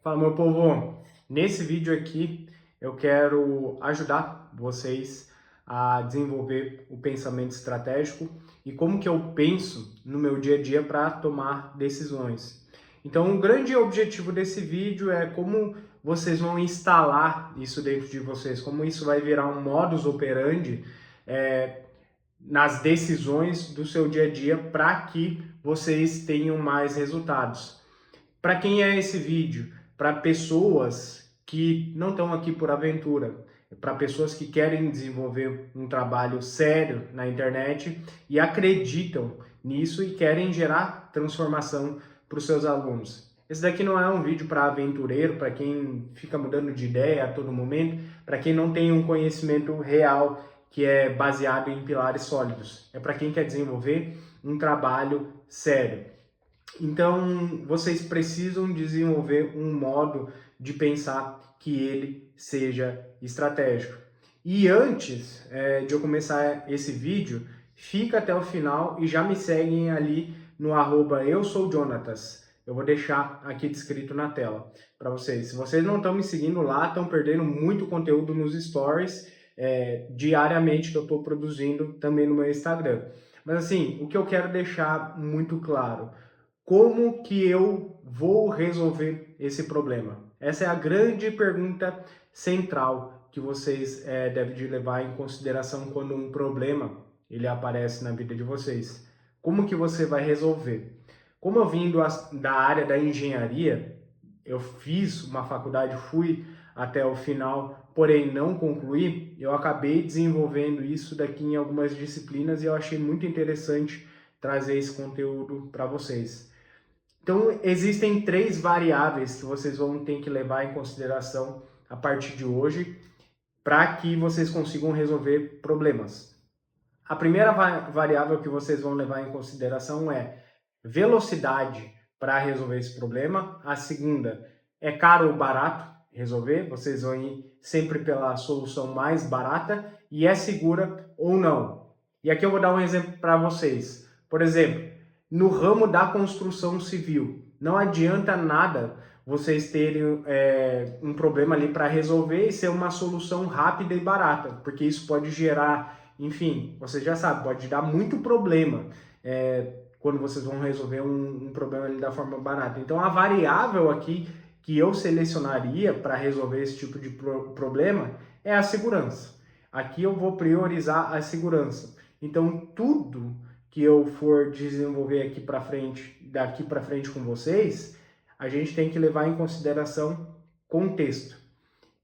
Fala, meu povo! Nesse vídeo aqui eu quero ajudar vocês a desenvolver o pensamento estratégico e como que eu penso no meu dia a dia para tomar decisões. Então, o grande objetivo desse vídeo é como vocês vão instalar isso dentro de vocês, como isso vai virar um modus operandi nas decisões do seu dia a dia para que vocês tenham mais resultados. Para quem é esse vídeo? Para pessoas que não estão aqui por aventura, para pessoas que querem desenvolver um trabalho sério na internet e acreditam nisso e querem gerar transformação para os seus alunos. Esse daqui não é um vídeo para aventureiro, para quem fica mudando de ideia a todo momento, para quem não tem um conhecimento real que é baseado em pilares sólidos. É para quem quer desenvolver um trabalho sério. Então, vocês precisam desenvolver um modo de pensar que ele seja estratégico. E antes de eu começar esse vídeo, fica até o final e já me seguem ali no @eu-sou-jonatas. Eu vou deixar aqui descrito na tela para vocês. Se vocês não estão me seguindo lá, estão perdendo muito conteúdo nos stories diariamente que eu estou produzindo também no meu Instagram. Mas assim, o que eu quero deixar muito claro, como que eu vou resolver esse problema? Essa é a grande pergunta central que vocês devem de levar em consideração quando um problema ele aparece na vida de vocês. Como que você vai resolver? Como eu vim da área da engenharia, eu fiz uma faculdade, fui até o final, porém não concluí, eu acabei desenvolvendo isso daqui em algumas disciplinas e eu achei muito interessante trazer esse conteúdo para vocês. Então, existem 3 variáveis que vocês vão ter que levar em consideração a partir de hoje para que vocês consigam resolver problemas. A primeira variável que vocês vão levar em consideração é velocidade para resolver esse problema. A segunda é caro ou barato resolver, vocês vão ir sempre pela solução mais barata e é segura ou não. E aqui eu vou dar um exemplo para vocês. Por exemplo, no ramo da construção civil, não adianta nada vocês terem um problema ali para resolver e ser uma solução rápida e barata, porque isso pode gerar, enfim, você já sabe, pode dar muito problema quando vocês vão resolver um problema ali da forma barata. Então, a variável aqui que eu selecionaria para resolver esse tipo de problema é a segurança. Aqui eu vou priorizar a segurança. Então, tudo que eu for desenvolver daqui para frente com vocês, a gente tem que levar em consideração contexto.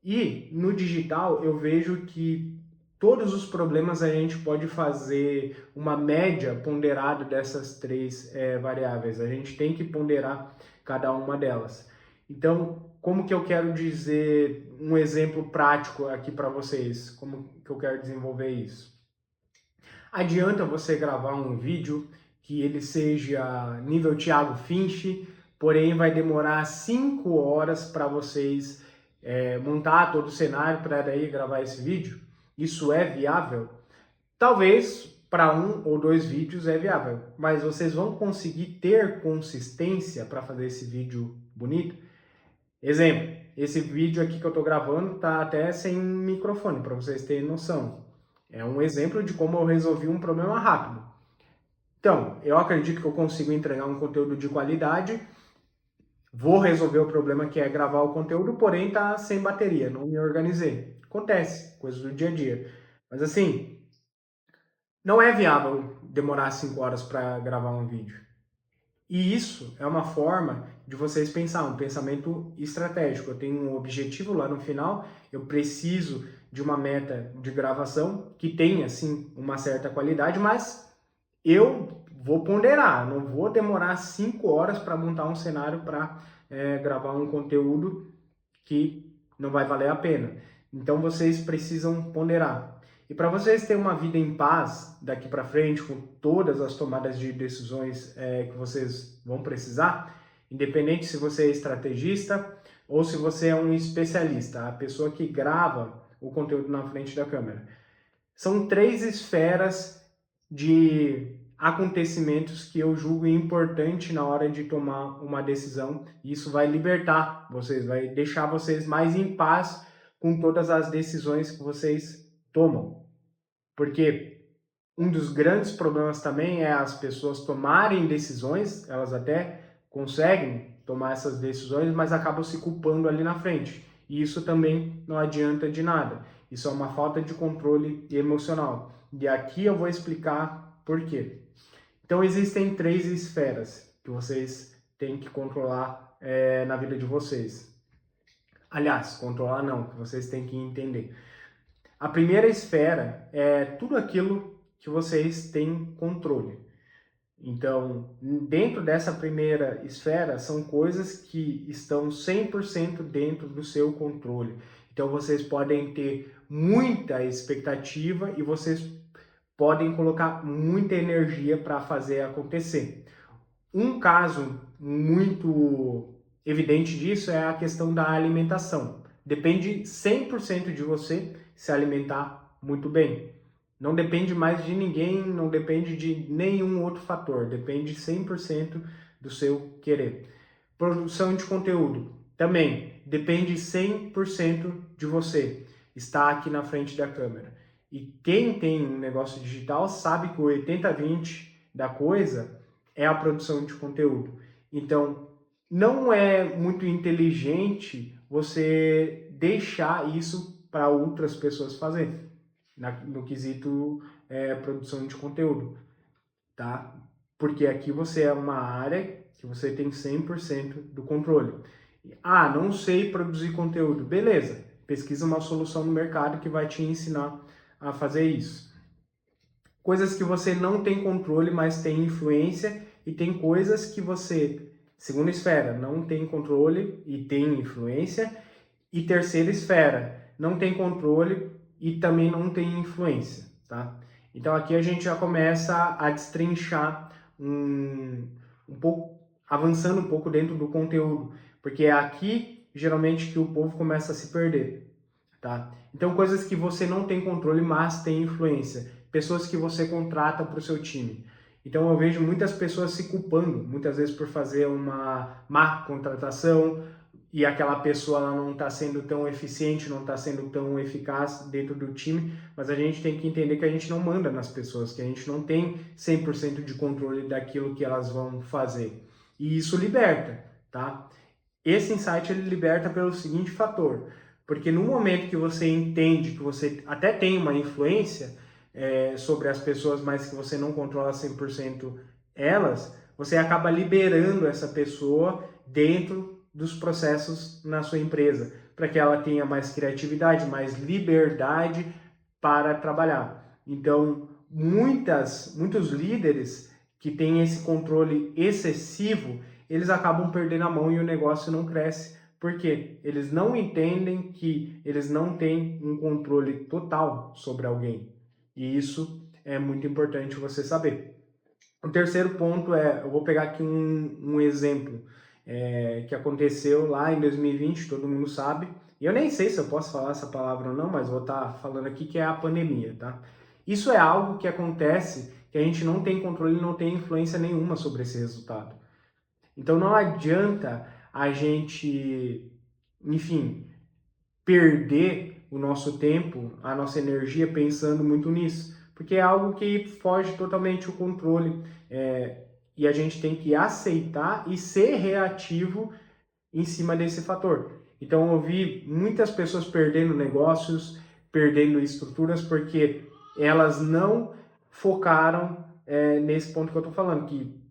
E no digital eu vejo que todos os problemas a gente pode fazer uma média ponderada dessas 3 variáveis. A gente tem que ponderar cada uma delas. Então, como que eu quero dizer um exemplo prático aqui para vocês? Como que eu quero desenvolver isso? Adianta você gravar um vídeo que ele seja nível Thiago Finch, porém vai demorar 5 horas para vocês montar todo o cenário para daí gravar esse vídeo? Isso é viável? Talvez para 1 ou 2 vídeos é viável, mas vocês vão conseguir ter consistência para fazer esse vídeo bonito? Exemplo, esse vídeo aqui que eu estou gravando está até sem microfone, para vocês terem noção. É um exemplo de como eu resolvi um problema rápido. Então, eu acredito que eu consigo entregar um conteúdo de qualidade, vou resolver o problema que é gravar o conteúdo, porém tá sem bateria, não me organizei. Acontece, coisas do dia a dia. Mas assim, não é viável demorar 5 horas para gravar um vídeo. E isso é uma forma de vocês pensar, um pensamento estratégico. Eu tenho um objetivo lá no final, eu preciso de uma meta de gravação que tenha, sim, uma certa qualidade, mas eu vou ponderar, não vou demorar 5 horas para montar um cenário para gravar um conteúdo que não vai valer a pena. Então vocês precisam ponderar. E para vocês terem uma vida em paz daqui para frente, com todas as tomadas de decisões que vocês vão precisar, independente se você é estrategista ou se você é um especialista, a pessoa que grava o conteúdo na frente da câmera. São 3 esferas de acontecimentos que eu julgo importante na hora de tomar uma decisão. Isso vai libertar vocês, vai deixar vocês mais em paz com todas as decisões que vocês tomam. Porque um dos grandes problemas também é as pessoas tomarem decisões, elas até conseguem tomar essas decisões, mas acabam se culpando ali na frente. E isso também não adianta de nada. Isso é uma falta de controle emocional. E aqui eu vou explicar por quê. Então existem 3 esferas que vocês têm que controlar na vida de vocês. Aliás, controlar não, que vocês têm que entender. A primeira esfera é tudo aquilo que vocês têm controle. Então, dentro dessa primeira esfera, são coisas que estão 100% dentro do seu controle. Então, vocês podem ter muita expectativa e vocês podem colocar muita energia para fazer acontecer. Um caso muito evidente disso é a questão da alimentação. Depende 100% de você se alimentar muito bem. Não depende mais de ninguém, não depende de nenhum outro fator. Depende 100% do seu querer. Produção de conteúdo também depende 100% de você. Está aqui na frente da câmera. E quem tem um negócio digital sabe que o 80-20 da coisa é a produção de conteúdo. Então, não é muito inteligente você deixar isso para outras pessoas fazerem, no quesito produção de conteúdo, tá? Porque aqui você é uma área que você tem 100% do controle. Ah, não sei produzir conteúdo. Beleza, pesquisa uma solução no mercado que vai te ensinar a fazer isso. Coisas que você não tem controle, mas tem influência, e tem coisas que você, segunda esfera, não tem controle e tem influência, e terceira esfera, não tem controle e também não tem influência, tá? Então aqui a gente já começa a destrinchar um pouco, avançando um pouco dentro do conteúdo, porque é aqui geralmente que o povo começa a se perder, tá? Então coisas que você não tem controle, mas tem influência, pessoas que você contrata para o seu time. Então eu vejo muitas pessoas se culpando, muitas vezes por fazer uma má contratação, e aquela pessoa ela não está sendo tão eficiente, não está sendo tão eficaz dentro do time, mas a gente tem que entender que a gente não manda nas pessoas, que a gente não tem 100% de controle daquilo que elas vão fazer. E isso liberta, tá? Esse insight ele liberta pelo seguinte fator, porque no momento que você entende que você até tem uma influência sobre as pessoas, mas que você não controla 100% elas, você acaba liberando essa pessoa dentro dos processos na sua empresa, para que ela tenha mais criatividade, mais liberdade para trabalhar. Então, muitos líderes que têm esse controle excessivo, eles acabam perdendo a mão e o negócio não cresce, porque eles não entendem que eles não têm um controle total sobre alguém. E isso é muito importante você saber. O terceiro ponto eu vou pegar aqui um exemplo que aconteceu lá em 2020, todo mundo sabe. E eu nem sei se eu posso falar essa palavra ou não, mas vou estar falando aqui que é a pandemia, tá? Isso é algo que acontece que a gente não tem controle, não tem influência nenhuma sobre esse resultado. Então não adianta a gente, enfim, perder o nosso tempo, a nossa energia pensando muito nisso, porque é algo que foge totalmente o controle e a gente tem que aceitar e ser reativo em cima desse fator. Então eu vi muitas pessoas perdendo negócios, perdendo estruturas, porque elas não focaram nesse ponto que eu estou falando, que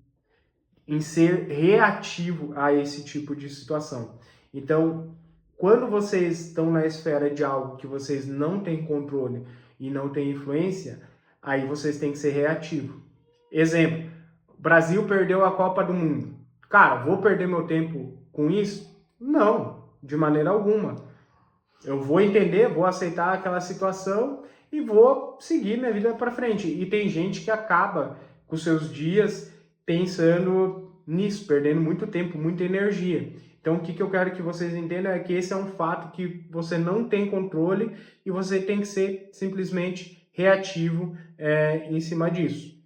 em ser reativo a esse tipo de situação. Então, quando vocês estão na esfera de algo que vocês não têm controle e não têm influência, aí vocês têm que ser reativo. Exemplo, Brasil perdeu a Copa do Mundo. Cara, vou perder meu tempo com isso? Não, de maneira alguma. Eu vou entender, vou aceitar aquela situação e vou seguir minha vida para frente. E tem gente que acaba com seus dias pensando nisso, perdendo muito tempo, muita energia. Então, o que eu quero que vocês entendam é que esse é um fato que você não tem controle e você tem que ser simplesmente reativo em cima disso.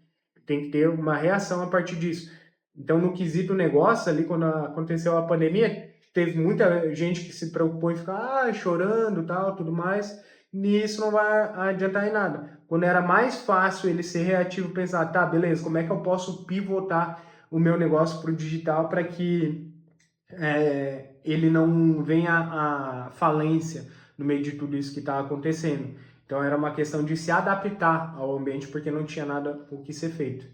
tem que ter uma reação a partir disso. Então, no quesito negócio, ali, quando aconteceu a pandemia, teve muita gente que se preocupou em ficar chorando, tal, tudo mais, e isso não vai adiantar em nada. Quando era mais fácil ele ser reativo, pensar, tá, beleza, como é que eu posso pivotar o meu negócio para o digital para que ele não venha à falência no meio de tudo isso que está acontecendo. Então era uma questão de se adaptar ao ambiente porque não tinha nada o que ser feito.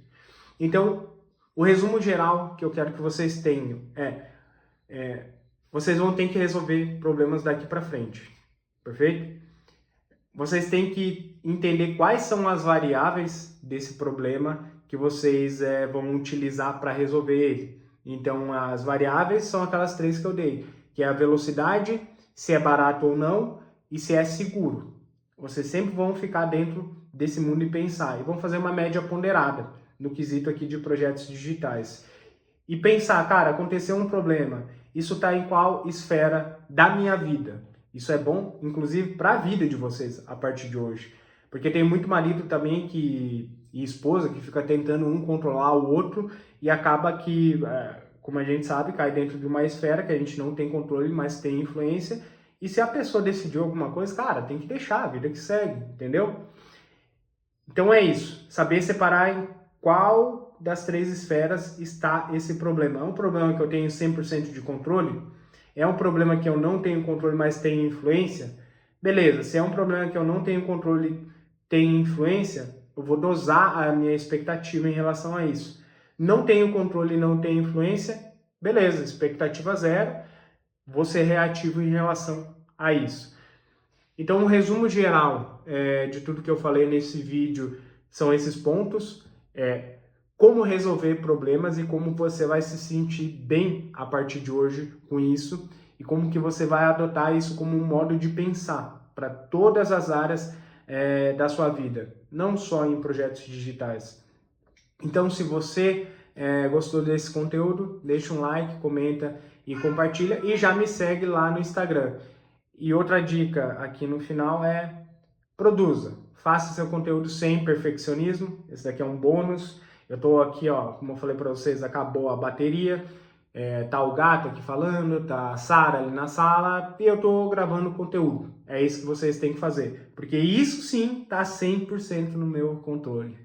Então, o resumo geral que eu quero que vocês tenham vocês vão ter que resolver problemas daqui para frente, perfeito? Vocês têm que entender quais são as variáveis desse problema que vocês vão utilizar para resolver ele. Então, as variáveis são aquelas três que eu dei, que é a velocidade, se é barato ou não e se é seguro. Vocês sempre vão ficar dentro desse mundo e pensar, e vão fazer uma média ponderada no quesito aqui de projetos digitais. E pensar, cara, aconteceu um problema, isso está em qual esfera da minha vida? Isso é bom, inclusive, para a vida de vocês a partir de hoje. Porque tem muito marido também e esposa que fica tentando um controlar o outro e acaba que, como a gente sabe, cai dentro de uma esfera que a gente não tem controle, mas tem influência. E se a pessoa decidiu alguma coisa, cara, tem que deixar, a vida que segue, entendeu? Então é isso, saber separar em qual das três esferas está esse problema. É um problema que eu tenho 100% de controle? É um problema que eu não tenho controle, mas tenho influência? Beleza, se é um problema que eu não tenho controle, tenho influência, eu vou dosar a minha expectativa em relação a isso. Não tenho controle e não tenho influência? Beleza, expectativa zero, vou ser reativo em relação a isso. Então, um resumo geral de tudo que eu falei nesse vídeo são esses pontos. Como resolver problemas e como você vai se sentir bem a partir de hoje com isso e como que você vai adotar isso como um modo de pensar para todas as áreas da sua vida, não só em projetos digitais. Então, se você gostou desse conteúdo, deixa um like, comenta e compartilha e já me segue lá no Instagram. E outra dica aqui no final é produza, faça seu conteúdo sem perfeccionismo, esse daqui é um bônus. Eu tô aqui, ó, como eu falei para vocês, acabou a bateria, tá o gato aqui falando, tá a Sara ali na sala e eu tô gravando conteúdo. É isso que vocês têm que fazer, porque isso sim tá 100% no meu controle.